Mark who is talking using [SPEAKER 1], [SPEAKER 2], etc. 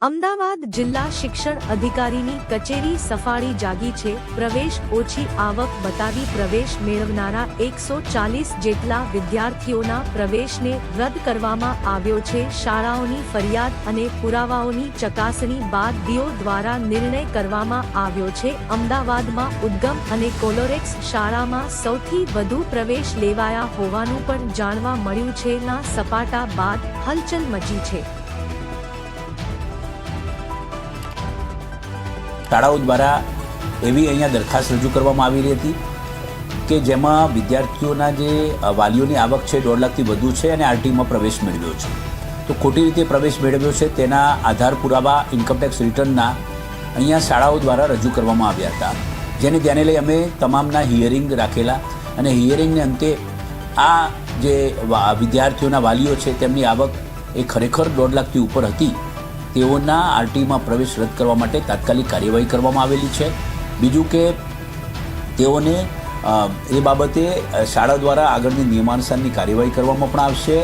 [SPEAKER 1] અમદાવાદ જિલ્લા શિક્ષણ અધિકારીની કચેરી સફાળી જાગી છે। પ્રવેશ ઓછી આવક બતાવી પ્રવેશ મેળવનારા 140 જેટલા વિદ્યાર્થીઓના પ્રવેશને રદ કરવામાં આવ્યો છે। શાળાઓની ફરિયાદ અને પુરાવાઓની ચકાસણી બાદ ડીઓ દ્વારા નિર્ણય કરવામાં આવ્યો છે। અમદાવાદમાં ઉદ્ગમ અને કોલોરેક્સ શાળામાં સૌથી વધુ પ્રવેશ લેવાયા હોવાનું પણ જાણવા મળ્યું છે। ના સપાટા બાદ હલચલ મચી છે।
[SPEAKER 2] શાળાઓ દ્વારા એવી અહીંયા દરખાસ્ત રજૂ કરવામાં આવી રહી હતી કે જેમાં વિદ્યાર્થીઓના જે વાલીઓની આવક છે 1.5 લાખથી વધુ છે અને આરટીમાં પ્રવેશ મેળવ્યો છે, તો ખોટી રીતે પ્રવેશ મેળવ્યો છે તેના આધાર પુરાવા ઇન્કમટેક્સ રિટર્નના અહીંયા શાળાઓ દ્વારા રજૂ કરવામાં આવ્યા હતા, જેને ધ્યાને લઈ અમે તમામના હિયરિંગ રાખેલા અને હિયરિંગને અંતે આ જે વિદ્યાર્થીઓના વાલીઓ છે તેમની આવક એ ખરેખર 1.5 લાખથી ઉપર હતી, તેઓના આરટીમાં પ્રવેશ રદ કરવા માટે તાત્કાલિક કાર્યવાહી કરવામાં આવેલી છે। બીજું કે તેઓને એ બાબતે શાળા દ્વારા આગળની નિયમાનુસારની કાર્યવાહી કરવામાં પણ આવશે।